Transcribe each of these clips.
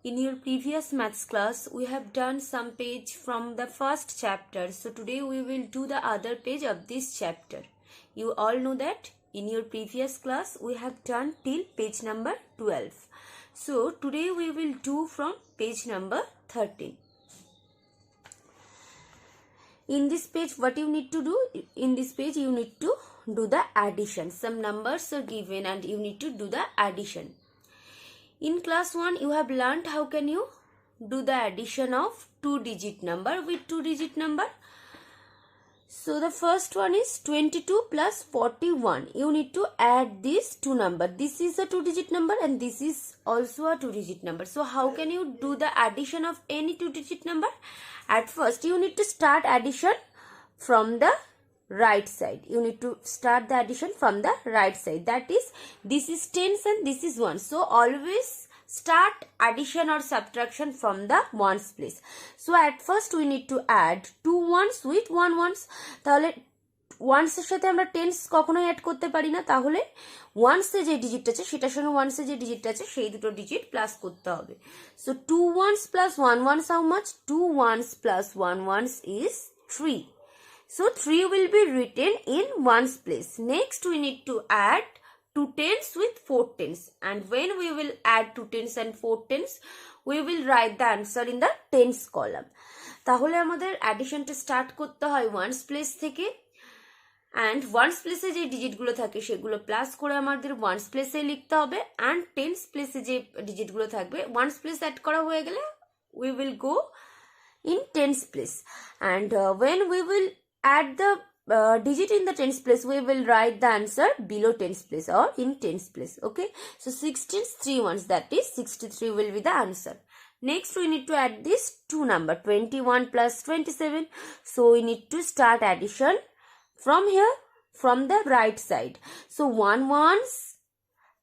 In your previous maths class, we have done some page from the first chapter. So today we will do the other page of this chapter. You all know that in your previous class, we have done till page number 12. So today we will do from page number 13. In this page, what you need to do? In this page, you need to do the addition. Some numbers are given and you need to do the addition. In class 1, you have learned how can you do the addition of two-digit number with two-digit number. So the first one is 22 plus 41. You need to add these two numbers. This is a two-digit number and this is also a two-digit number. So how can you do the addition of any two-digit number? At first, you need to start addition from the right side. You need to start the addition from the right side. That is, this is tens and this is ones. So always start addition or subtraction from the ones place. So at first we need to add two ones with one ones. তাহলে ones এর সাথে আমরা tens কখনোই add করতে পারি না, তাহলে ones এ যে ডিজিট আছে সেটার সঙ্গে ones এ যে ডিজিট আছে সেই দুটো ডিজিট প্লাস করতে হবে। So two ones plus one ones how much? Two ones plus one ones is 3. So 3 will be written in ones place. Next we need to add two tens with four tens, and when we will add two tens and four tens, we will write the answer in the tens column. তাহলে আমাদের অ্যাডিশনটা start করতে হয় once place থেকে, and once প্লেসে যে ডিজিটগুলো থাকে সেগুলো plus করে আমাদের ওয়ান্স প্লেসে লিখতে হবে, অ্যান্ড টেন্স প্লেসে যে ডিজিটগুলো থাকবে ওয়ান্স প্লেস অ্যাড করা হয়ে গেলে we will go in tens place, and when we will add the digit in the tens place, we will write the answer below tens place or in tens place. Okay, so 16 3 ones, that is 63 will be the answer. Next we need to add this two number 21 plus 27. So we need to start addition from here, from the right side. So 1 ones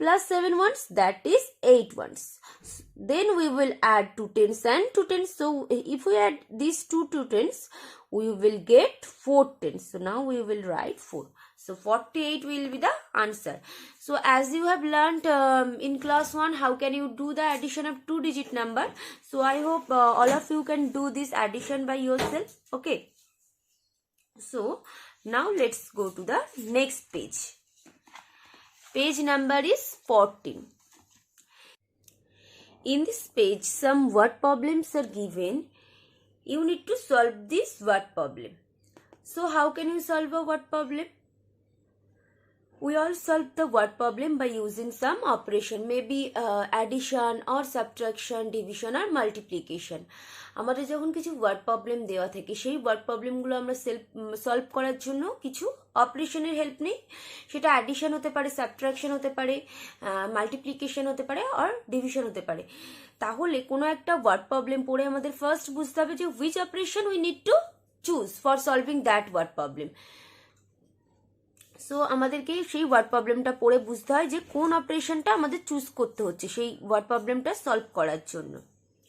plus 7 ones, that is 8 ones. Then we will add two tens and two tens. So if we add these two tens, we will get 4 tens. So now we will write 4. So 48 will be the answer. So as you have learnt in class 1, how can you do the addition of two-digit number? So I hope all of you can do this addition by yourself. Okay. So now let's go to the next page. Page number is 14. In this page, some word problems are given. You need to solve this word problem. So how can you solve a word problem? We all solve the word problem by using some operation, maybe addition or subtraction, division or multiplication. আমাদের যখন কিছু word problem দেওয়া থাকে সেই word প্রবলেমগুলো আমরা solve করার জন্য কিছু অপারেশনের হেল্প নিই। সেটা অ্যাডিশন হতে পারে, সাবট্রাকশন হতে পারে, মাল্টিপ্লিকেশন হতে পারে আর ডিভিশন হতে পারে। তাহলে কোনো একটা ওয়ার্ড প্রবলেম পড়ে আমাদের ফার্স্ট বুঝতে হবে যে which operation we need to choose for solving that word problem. So আমাদেরকে সেই ওয়ার্ড প্রবলেমটা পড়ে বুঝতে হয় যে কোন অপারেশনটা আমাদের চুজ করতে হচ্ছে সেই ওয়ার্ড প্রবলেমটা সলভ করার জন্য।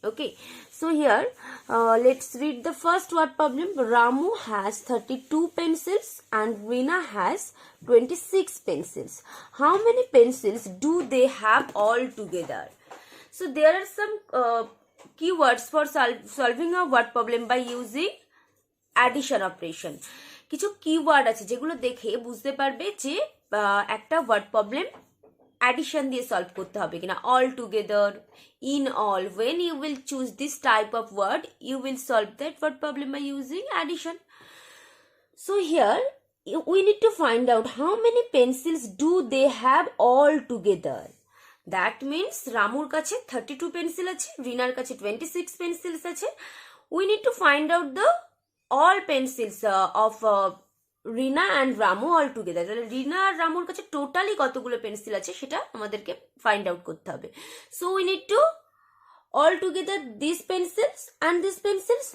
Okay, so here let's read the first word problem. Ramu has 32 pencils and Reena has 26 pencils. How many pencils do they have all together? So there are some keywords for solving a word problem by using addition operation. কিছু keyword আছে যেগুলো দেখে বুঝতে পারবে যে একটা word problem addition দিয়ে solve করতে হবে কিনা। all together, in all, when you will choose this type of word, you will solve that word problem by using addition. So here we need to find out how many pencils do they have all together. That means রামুর কাছে 32 pencil আছে, রিনার কাছে 26 pencils আছে. We need to find out the all pencils of Rina and Ramu all together. তাহলে রিনা আর রামুর কাছে totally কতগুলো pencil আছে সেটা আমাদেরকে ফাইন্ড আউট করতে হবে। So we need two all together these pencils and these pencils.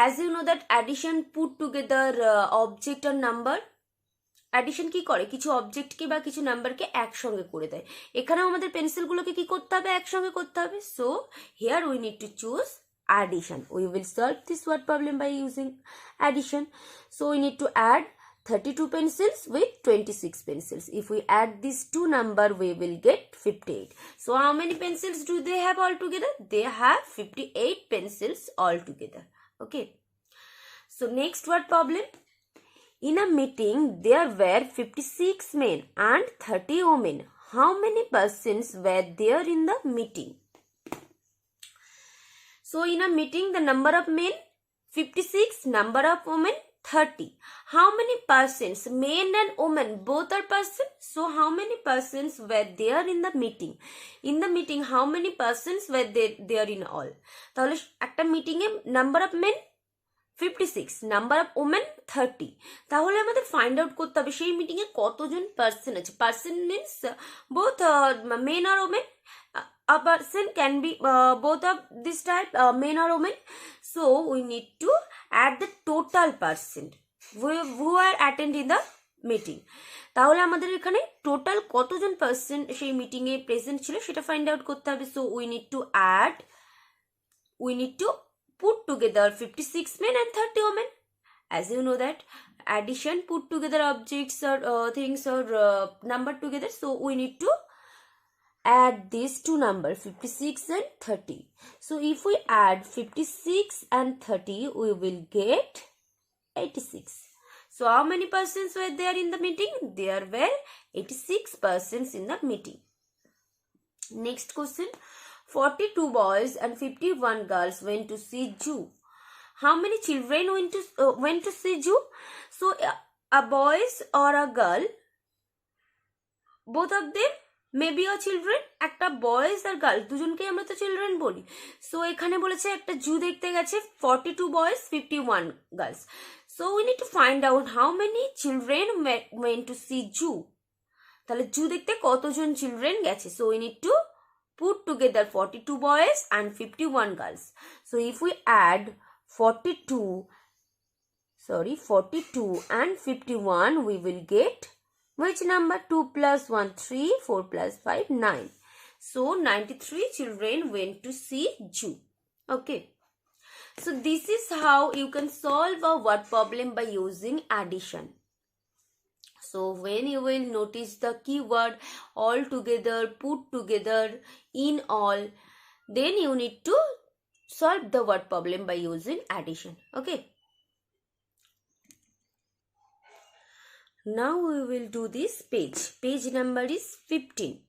As you know that addition put together object or number. Addition কি করে, কিছু অবজেক্টকে বা কিছু নাম্বারকে একসঙ্গে করে দেয়। এখানেও আমাদের পেন্সিলগুলোকে কি করতে হবে, একসঙ্গে করতে হবে। So here we need to choose addition. We will solve this word problem by using addition. So we need to add 32 pencils with 26 pencils. If we add these two numbers, we will get 58. So how many pencils do they have altogether? They have 58 pencils altogether. Okay. So next word problem. In a meeting, there were 56 men and 30 women. How many persons were there in the meeting? So in a meeting, the number of men 56, number of women 30. How many persons? Men and women both are persons. So how many persons were there in the meeting? In the meeting, how many persons were there in all? তাহলে একটা meeting এ number of men 56, number of women 30. তাহলে আমাদের find out করতে হবে সেই meeting এ কতজন person আছে. পার্সন মিন্স বোথ মেন আর women. A person can be both of this type, men or women. So we need to add the total person who are attending the meeting. তাহলে আমাদের এখানে total কতজন person সেই meeting a present ছিল সেটা find out করতে হবে. So we need to put together 56 men and 30 women. As you know that addition, put together objects or things or number together. So we need to add these two numbers 56 and 30. So if we add 56 and 30, we will get 86. So how many persons were there in the meeting? There were 86 persons in the meeting. Next question. 42 boys and 51 girls went to see zoo. How many children went to see zoo? So a boys or a girl, both of them maybe a children. একটা boys আর girl দুজনকেই আমরা তো children বলি. So এখানে বলেছে একটা জু দেখতে গেছে 42 boys 51 girls. So we need to find out how many children went to see zoo. তাহলে জু দেখতে কতজন চিলড্রেন গেছে. So we need to put together 42 boys and 51 girls. So if we add 42 and 51, we will get which number? 2 plus 1, 3, 4 plus 5, 9. So 93 children went to see zoo. Okay. So this is how you can solve a word problem by using addition. So when you will notice the keyword all together, put together, in all, then you need to solve the word problem by using addition. Okay. Now we will do this page. Page number is 15.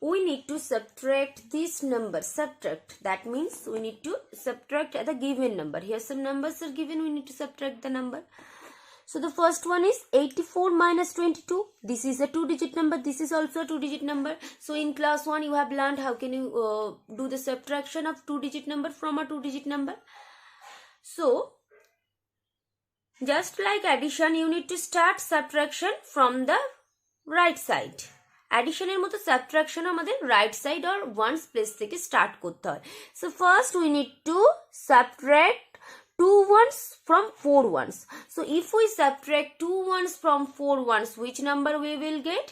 We need to subtract this number. Subtract. That means we need to subtract the given number. Here some numbers are given. We need to subtract the number. So the first one is 84 minus 22. This is a 2-digit number. This is also a 2-digit number. So in class 1 you have learned how can you do the subtraction of 2-digit number from a 2-digit number. So just like addition, you need to start subtraction from the right side. Addition এর মতো subtraction আমাদের right side or ones place থেকে start করতে হয়. So first we need to subtract 2 ones from 4 ones. So if we subtract 2 ones from 4 ones, which number we will get?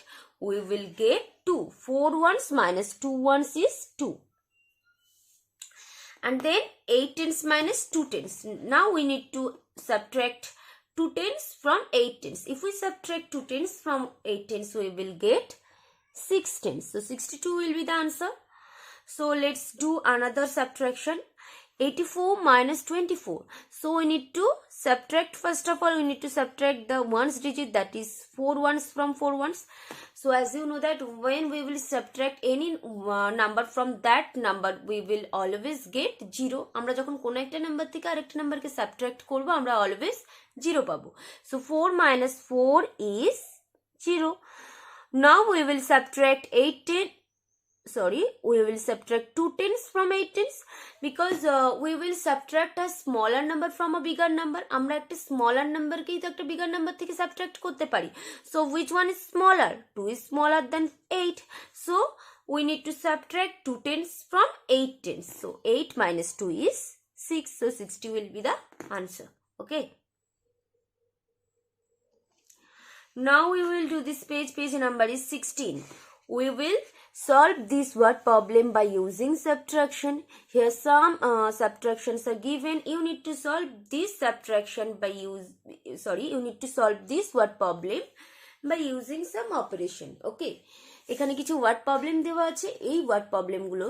We will get 2. 4 ones minus 2 ones is 2. And then 8 tens minus 2 tens. Now we need to subtract 2 tens from 8 tens. If we subtract 2 tens from 8 tens, we will get 6 tens. So 62 will be the answer. So let's do another subtraction. 84 minus 24. So we need to subtract, first of all we need to subtract the ones digit, that is 4 ones from 4 ones. So as you know that when we will subtract any number from that number, we will always get 0. আমরা যখন কোন একটা number থেকে আরেকটা নাম্বারকে subtract করব আমরা always 0 পাবো. So 4 minus 4 is 0. Now we will subtract 2 tens from 8 tens because we will subtract a smaller number from a bigger number. আমরা একটা smaller number কেই তো একটা bigger number থেকে subtract করতে পারি. So which one is smaller? 2 is smaller than 8. So we need to subtract 2 tens from 8 tens. So 8 minus 2 is 6. So 60 will be the answer. Okay. Now we will do this page. Page number is 16. We will Solve this word problem by using subtraction. Here some subtractions are given. You need to solve this subtraction by you need to solve this word problem by using some operation. Okay, এখানে কিছু word problem দেওয়া আছে, এই word প্রবলেমগুলো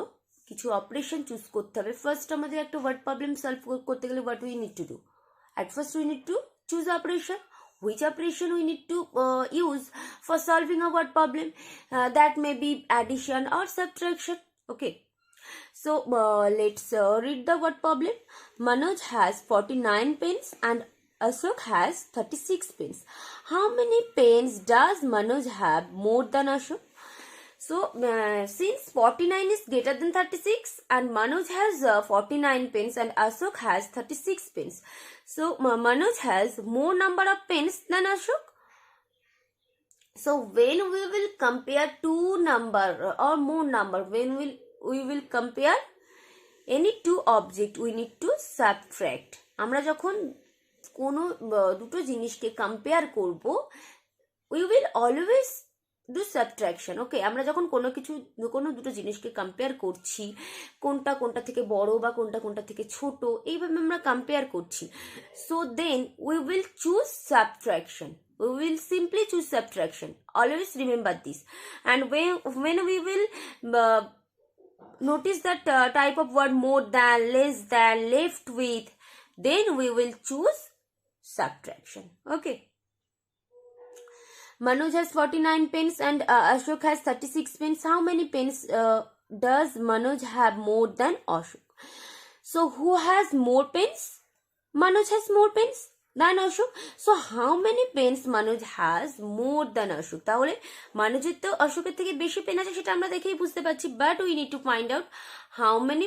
কিছু operation choose করতে হবে। First আমাদের একটা ওয়ার্ড প্রবলেম সলভ করতে গেলে what we need to do, at first we need to choose operation. Which operation we need to use for solving a word problem? That may be addition or subtraction. Okay, so let's read the word problem. Manoj has 49 pens and Ashok has 36 pens. How many pens does Manoj have more than Ashok? So since 49 is greater than 36 and Manoj has 49 pens and Ashok has 36 pens, so Manoj has more number of pens than Ashok. So when we will compare two number or more number, when we will compare any two object, we need to subtract. আমরা যখন কোনো দুটো জিনিসকে compare করব, we will always do subtraction. ওকে, আমরা যখন কোনো দুটো জিনিসকে কম্পেয়ার করছি, কোনটা কোনটা থেকে বড় বা কোনটা কোনটা থেকে ছোট, এইভাবে আমরা কম্পেয়ার করছি, so then we will choose subtraction. We will simply choose subtraction. Always remember this. And when we will notice that type of word more than, less than, left with, then we will choose subtraction. Okay, Manoj has 49 pens and Ashok has 36 pens. How many pens does Manoj have more than Ashok? So who has more pens? Manoj has more pens than Ashok. So how many pens Manoj has more than Ashok? তাহলে মানুষের তো অশোকের থেকে বেশি pen আছে, সেটা আমরা দেখেই বুঝতে পারছি, but we need to find out how many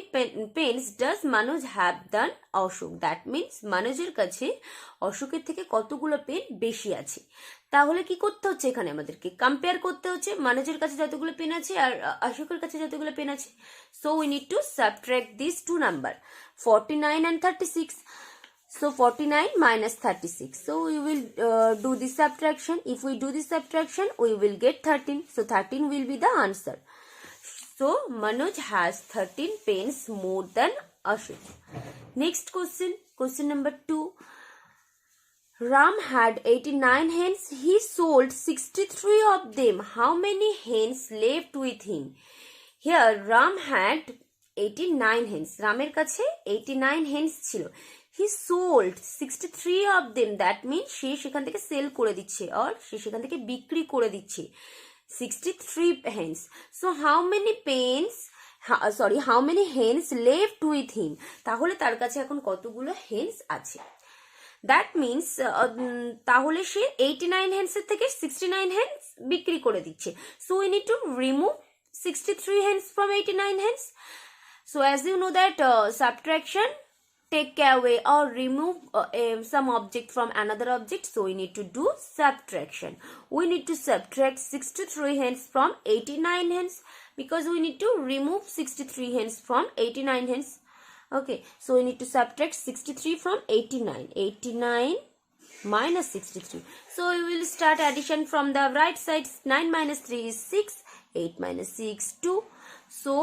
pens does Manoj have than Ashok. That means মানুষের কাছে অশোকের থেকে কতগুলো পেন বেশি আছে। তাহলে কি করতে হচ্ছে, এখানে আমাদেরকে কম্পেয়ার করতে হচ্ছে মানুষের কাছে যতগুলো পেন আছে আর অশোকের কাছে যতগুলো পেন আছে। So we need to subtract these two number, 49 and 36. So 49 minus 36. So we will do this subtraction. If we do this subtraction, we will get 13. So 13 will be the answer. So Manoj has 13 pens more than Ashok. Next question, question number 2. Ram had 89 hens. He sold 63 of them. How many hens left with him? Here Ram had 89 hens. রামের কাছে 89 hens ছিল। He sold 63 of them. That means সে সেখান থেকে sell করে দিচ্ছে, or সে সেখান থেকে বিক্রি করে দিচ্ছে 63 hens. So how many hens left with him? তাহলে তার কাছে এখন কতগুলো hens আছে? That means তাহলে সে 89 hens এর থেকে 69 hens বিক্রি করে দিচ্ছে। So we need to remove 63 hens from 89 hens. So as you know that subtraction take away or remove some object from another object, so we need to do subtraction. We need to subtract 63 hens from 89 hens because we need to remove 63 hens from 89 hens. Okay, so we need to subtract 63 from 89. 89 minus 63. So we will start addition from the right side. 9 minus 3 is 6. 8 minus 6, 2. So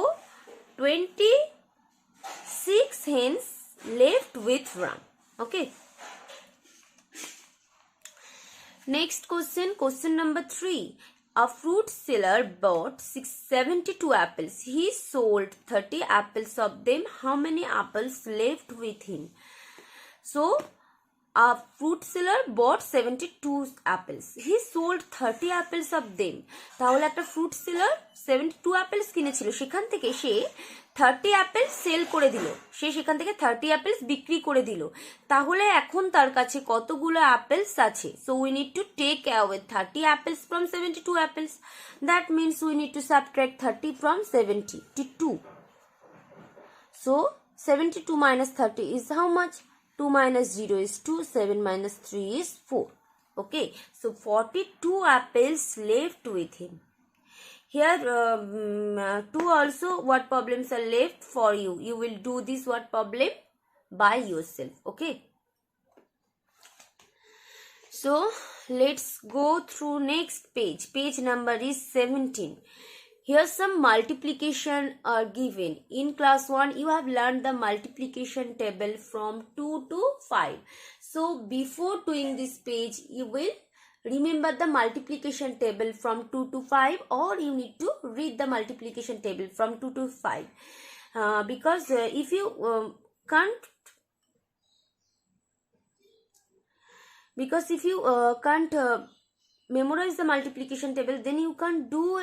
26 hens left with Ram. Okay. Next question, question number 3. A fruit seller bought 672 apples. He sold 30 apples of them. How many apples left with him? So a fruit seller bought 72 apples. He sold 30 apples of them. তাহলে একটা fruit seller 72 apples কিনেছিল, সেখান থেকে সে 30 apples sell করে দিল, সে সেখান থেকে 30 apples বিক্রি করে দিল। তাহলে এখন তার কাছে কতগুলো apples আছে? So we need to take away 30 apples from 72 apples. That means we need to subtract 30 from 72. So 72 minus 30 is how much? 2 minus 0 is 2, 7 minus 3 is 4. Okay, so 42 apples left with him. Here 2 also what problems are left for you. You will do this what problem by yourself. Okay, so let's go through next page. Page number is 17. Here some multiplication are given. In class 1 you have learned the multiplication table from 2 to 5. So before doing this page you will remember the multiplication table from 2 to 5, or you need to read the multiplication table from 2 to 5. Because if you can't memorize the multiplication table, then you can't do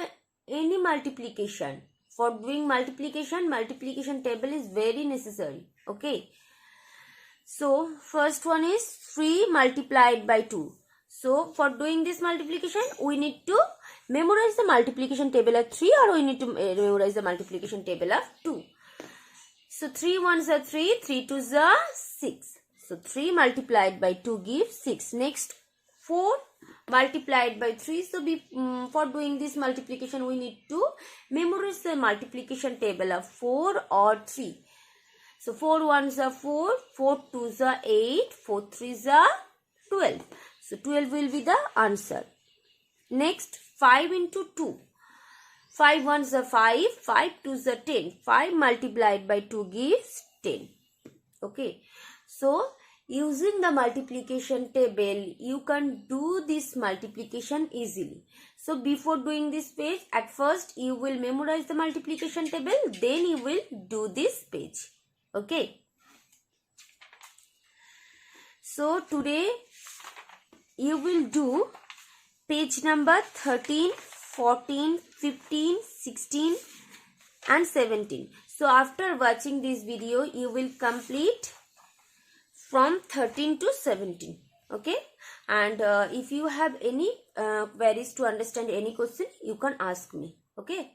any multiplication. For doing multiplication table is very necessary. Okay, so first one is 3 multiplied by 2. So for doing this multiplication we need to memorize the multiplication table of 3, or we need to memorize the multiplication table of 2. So 3 ones are 3, 3 twos are 6. So 3 multiplied by 2 gives 6. Next 4 multiplied by 3. So for doing this multiplication we need to memorize the multiplication table of 4 or 3. So 4 ones are 4, 4 twos are 8, 4 threes are 12. So 12 will be the answer. Next 5 into 2. 5 ones are 5, 5 twos are 10. 5 multiplied by 2 gives 10. Okay. So using the multiplication table you can do this multiplication easily. So before doing this page, at first you will memorize the multiplication table, then you will do this page. Okay. So today you will do page number 13, 14, 15, 16 and 17. So after watching this video you will complete from 13 to 17. Okay, and if you have any queries to understand any question, you can ask me. Okay.